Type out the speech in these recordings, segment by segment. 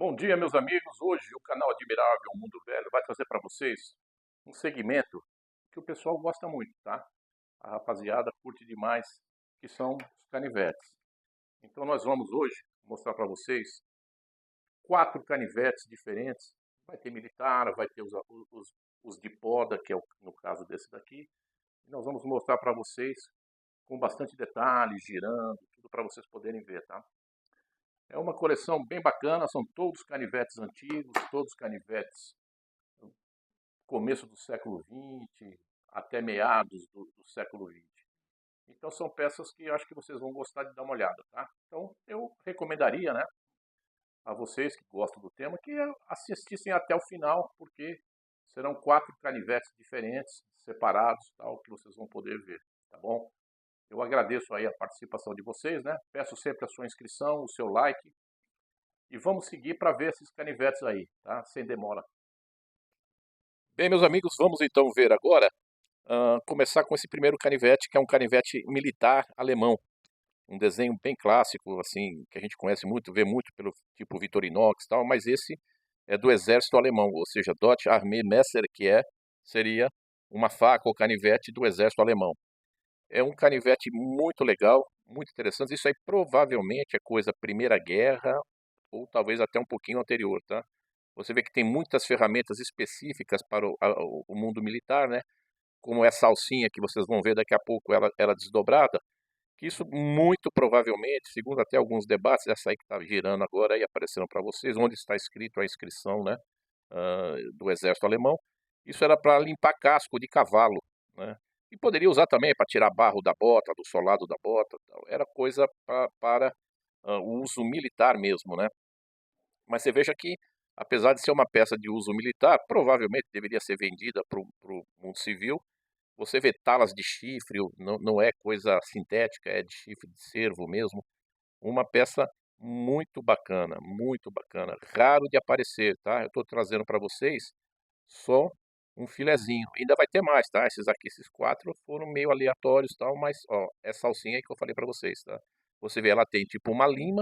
Bom dia, meus amigos. Hoje o canal Admirável Mundo Velho vai trazer para vocês um segmento que o pessoal gosta muito, tá? A rapaziada curte demais, que são os canivetes. Então nós vamos hoje mostrar para vocês quatro canivetes diferentes. Vai ter militar, vai ter os de poda, que é no caso desse daqui. E nós vamos mostrar para vocês com bastante detalhes, girando, tudo para vocês poderem ver, tá? É uma coleção bem bacana, são todos canivetes antigos, todos canivetes do começo do século XX até meados do século XX. Então são peças que eu acho que vocês vão gostar de dar uma olhada, tá? Então eu recomendaria, né, a vocês que gostam do tema, que assistissem até o final, porque serão quatro canivetes diferentes, separados, tal, que vocês vão poder ver, tá bom? Eu agradeço aí a participação de vocês, né? Peço sempre a sua inscrição, o seu like. E vamos seguir para ver esses canivetes aí, tá? Sem demora. Bem, meus amigos, vamos então ver agora, começar com esse primeiro canivete, que é um canivete militar alemão. Um desenho bem clássico, assim, que a gente conhece muito, vê muito pelo tipo Victorinox e tal, mas esse é do exército alemão, ou seja, Deutsche Armeemesser, seria uma faca ou canivete do exército alemão. É um canivete muito legal, muito interessante. Isso aí provavelmente é coisa Primeira Guerra ou talvez até um pouquinho anterior, tá? Você vê que tem muitas ferramentas específicas para o mundo militar, né? Como essa alcinha que vocês vão ver daqui a pouco, ela desdobrada, que isso muito provavelmente, segundo até alguns debates, essa aí que está girando agora e aparecendo para vocês, onde está escrito a inscrição, né, do exército alemão, isso era para limpar casco de cavalo, né? E poderia usar também para tirar barro da bota, do solado da bota, tal. Era coisa para o uso militar mesmo, né? Mas você veja que, apesar de ser uma peça de uso militar, provavelmente deveria ser vendida para o mundo civil. Você vê talas de chifre, não é coisa sintética, é de chifre de cervo mesmo. Uma peça muito bacana, raro de aparecer, tá? Eu estou trazendo para vocês só um filezinho. Ainda vai ter mais, tá? Esses aqui, esses quatro foram meio aleatórios, tal, mas ó, essa alcinha aí que eu falei para vocês, tá? Você vê, ela tem tipo uma lima,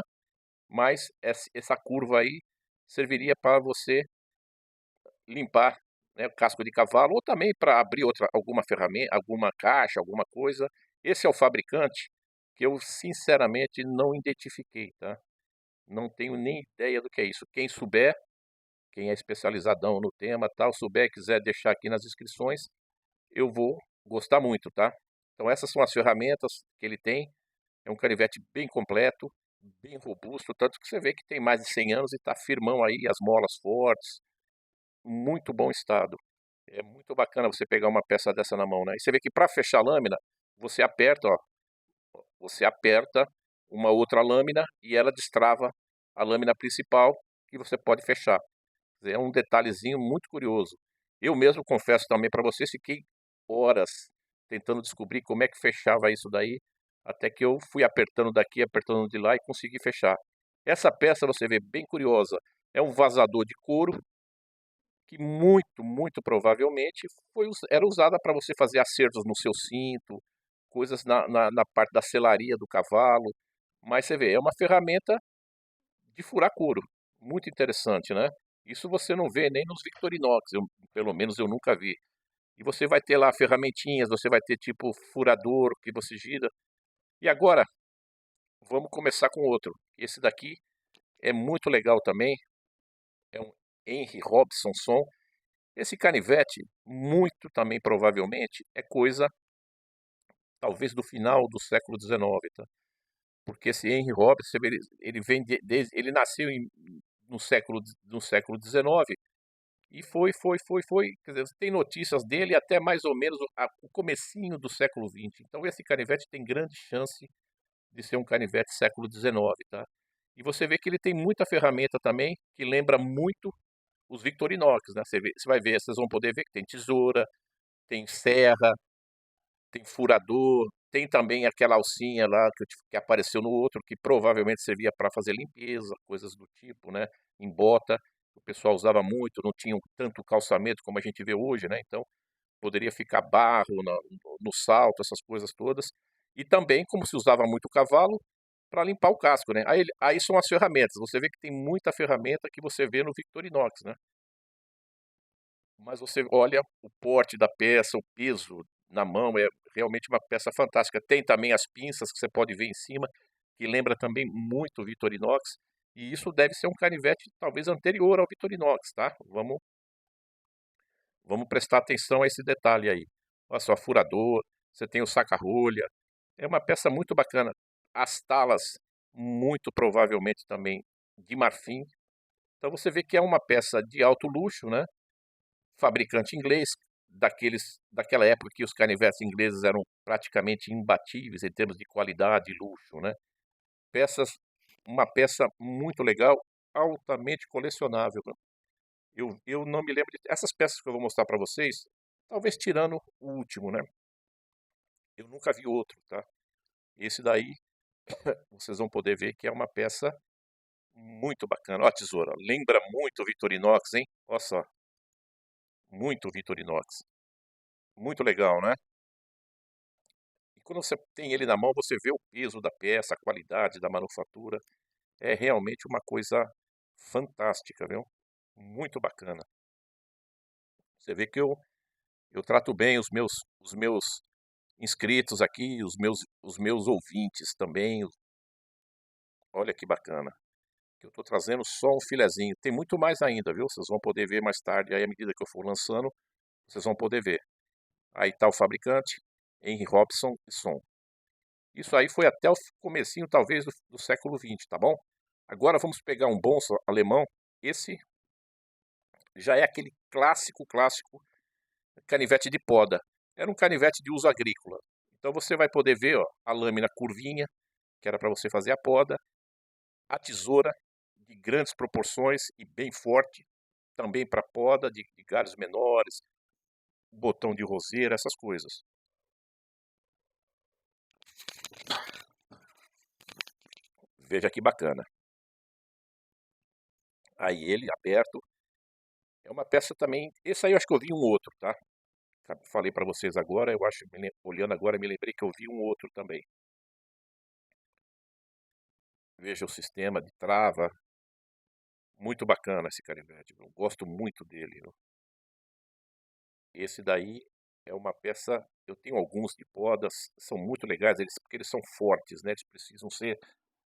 mas essa curva aí serviria para você limpar, né, o casco de cavalo ou também para abrir alguma ferramenta, alguma caixa, alguma coisa. Esse é o fabricante que eu sinceramente não identifiquei, tá? Não tenho nem ideia do que é isso. Quem souber, quem é especializadão no tema, tal, souber, quiser deixar aqui nas inscrições, eu vou gostar muito, tá? Então essas são as ferramentas que ele tem. É um canivete bem completo, bem robusto, tanto que você vê que tem mais de 100 anos e está firmão aí, as molas fortes, muito bom estado. É muito bacana você pegar uma peça dessa na mão, né? E você vê que para fechar a lâmina, você aperta, ó, você aperta uma outra lâmina e ela destrava a lâmina principal que você pode fechar. É um detalhezinho muito curioso. Eu mesmo confesso também para vocês, fiquei horas tentando descobrir como é que fechava isso daí, até que eu fui apertando daqui, apertando de lá e consegui fechar. Essa peça você vê bem curiosa, é um vazador de couro que muito provavelmente era usada para você fazer acertos no seu cinto, coisas na parte da selaria do cavalo. Mas você vê, é uma ferramenta de furar couro, muito interessante, né? Isso você não vê nem nos Victorinox, pelo menos eu nunca vi. E você vai ter lá ferramentinhas, você vai ter tipo furador que você gira. E agora, vamos começar com outro. Esse daqui é muito legal também, é um Henry Robinson. Esse canivete, muito também provavelmente, é coisa talvez do final do século XIX, tá? Porque esse Henry Robinson, ele vem ele nasceu no século XIX e quer dizer, tem notícias dele até mais ou menos o comecinho do século XX. Então esse canivete tem grande chance de ser um canivete século XIX, tá? E você vê que ele tem muita ferramenta também que lembra muito os Victorinox, né? Você vai ver, vocês vão poder ver que tem tesoura, tem serra, tem furador, tem também aquela alcinha lá que apareceu no outro, que provavelmente servia para fazer limpeza, coisas do tipo, né? Em bota, o pessoal usava muito, não tinha tanto calçamento como a gente vê hoje, né? Então poderia ficar barro no salto, essas coisas todas. E também, como se usava muito cavalo, para limpar o casco, né? Aí são as ferramentas. Você vê que tem muita ferramenta que você vê no Victorinox, né? Mas você olha o porte da peça, o peso na mão, é realmente uma peça fantástica. Tem também as pinças que você pode ver em cima, que lembra também muito o Victorinox. E isso deve ser um canivete talvez anterior ao Victorinox, tá? Vamos prestar atenção a esse detalhe aí. Olha só, furador, você tem o saca-rolha. É uma peça muito bacana. As talas, muito provavelmente também de marfim. Então você vê que é uma peça de alto luxo, né? Fabricante inglês, daquela época que os canivetes ingleses eram praticamente imbatíveis em termos de qualidade e luxo, né? Peças, uma peça muito legal, altamente colecionável. Eu não me lembro de essas peças que eu vou mostrar para vocês, talvez tirando o último, né? Eu nunca vi outro, tá? Esse daí vocês vão poder ver que é uma peça muito bacana. Ó a tesoura, lembra muito o Victorinox, hein? Olha só, muito Victorinox. Muito legal, né? E quando você tem ele na mão, você vê o peso da peça, a qualidade da manufatura. É realmente uma coisa fantástica, viu? Muito bacana. Você vê que eu trato bem os meus inscritos aqui, os meus ouvintes também. Olha que bacana. Que eu estou trazendo só um filezinho. Tem muito mais ainda, viu? Vocês vão poder ver mais tarde, aí à medida que eu for lançando, vocês vão poder ver. Aí está o fabricante, Henry Robson e Son. Isso aí foi até o comecinho, talvez, do século XX, tá bom? Agora vamos pegar um bolso alemão. Esse já é aquele clássico canivete de poda. Era um canivete de uso agrícola. Então você vai poder ver, ó, a lâmina curvinha, que era para você fazer a poda, a tesoura de grandes proporções e bem forte, também para poda de galhos menores, botão de roseira, essas coisas. Veja que bacana. Aí ele aberto. É uma peça também. Esse aí eu acho que eu vi um outro, tá? Falei para vocês agora, eu acho, olhando agora, me lembrei que eu vi um outro também. Veja o sistema de trava. Muito bacana esse canivete, eu gosto muito dele. Viu? Esse daí é uma peça. Eu tenho alguns de podas, são muito legais, porque eles são fortes, né? Eles precisam ser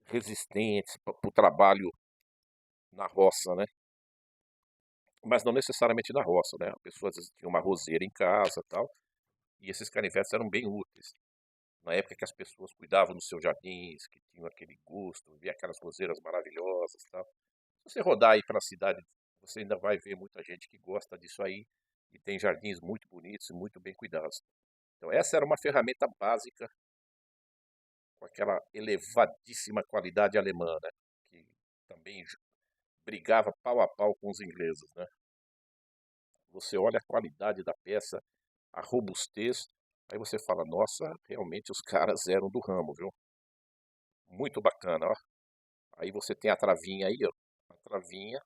resistentes para o trabalho na roça, né? Mas não necessariamente na roça, né? A pessoa às vezes tinha uma roseira em casa, tal, e esses canivetes eram bem úteis. Na época que as pessoas cuidavam dos seus jardins, que tinham aquele gosto, via aquelas roseiras maravilhosas, tal. Se você rodar aí pela cidade, você ainda vai ver muita gente que gosta disso aí e tem jardins muito bonitos e muito bem cuidados. Então essa era uma ferramenta básica com aquela elevadíssima qualidade alemã, né? Que também brigava pau a pau com os ingleses, né? Você olha a qualidade da peça, a robustez, aí você fala, nossa, realmente os caras eram do ramo, viu? Muito bacana, ó. Aí você tem a travinha aí, ó. A travinha,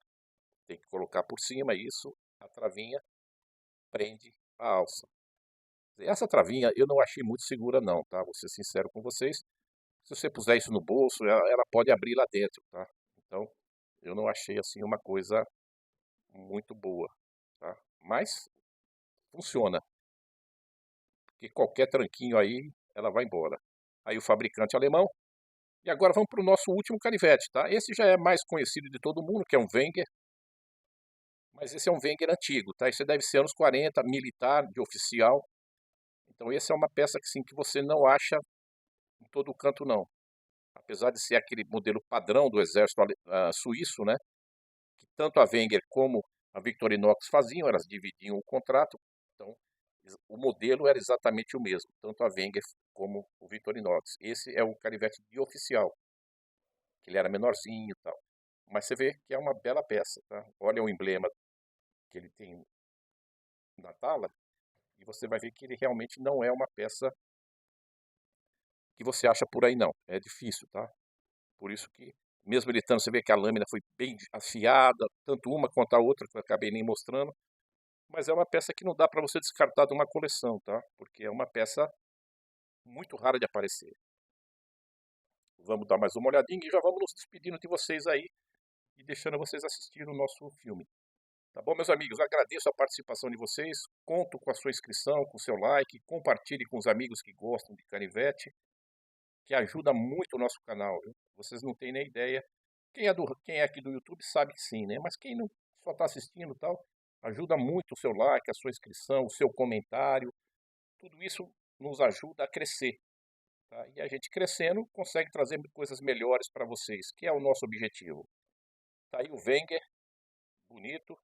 tem que colocar por cima isso, a travinha prende a alça. Essa travinha eu não achei muito segura não, tá? Vou ser sincero com vocês. Se você puser isso no bolso, ela pode abrir lá dentro, tá? Então, eu não achei assim uma coisa muito boa, tá? Mas funciona, porque qualquer tranquinho aí, ela vai embora. Aí o fabricante alemão. E agora vamos para o nosso último canivete, tá? Esse já é mais conhecido de todo mundo, que é um Wenger. Mas esse é um Wenger antigo, tá? Esse deve ser anos 40, militar, de oficial. Então esse é uma peça que, sim, que você não acha em todo canto, não. Apesar de ser aquele modelo padrão do exército suíço, né? Que tanto a Wenger como a Victorinox faziam, elas dividiam o contrato. Então o modelo era exatamente o mesmo, tanto a Wenger como o Victorinox. Esse é o canivete de oficial, que ele era menorzinho e tal. Mas você vê que é uma bela peça, tá? Olha o emblema que ele tem na tala e você vai ver que ele realmente não é uma peça que você acha por aí não. É difícil, tá? Por isso que, mesmo ele estando, você vê que a lâmina foi bem afiada, tanto uma quanto a outra, que eu acabei nem mostrando. Mas é uma peça que não dá para você descartar de uma coleção, tá? Porque é uma peça muito rara de aparecer. vamos dar mais uma olhadinha e já vamos nos despedindo de vocês aí e deixando vocês assistirem o nosso filme. Tá bom, meus amigos? Agradeço a participação de vocês, conto com a sua inscrição, com o seu like, compartilhe com os amigos que gostam de canivete, que ajuda muito o nosso canal, viu? Vocês não têm nem ideia. Quem é aqui do YouTube sabe que sim, né? Mas quem não só está assistindo e tal, ajuda muito o seu like, a sua inscrição, o seu comentário. Tudo isso nos ajuda a crescer, tá? E a gente crescendo consegue trazer coisas melhores para vocês, que é o nosso objetivo. Tá aí o Wenger, bonito,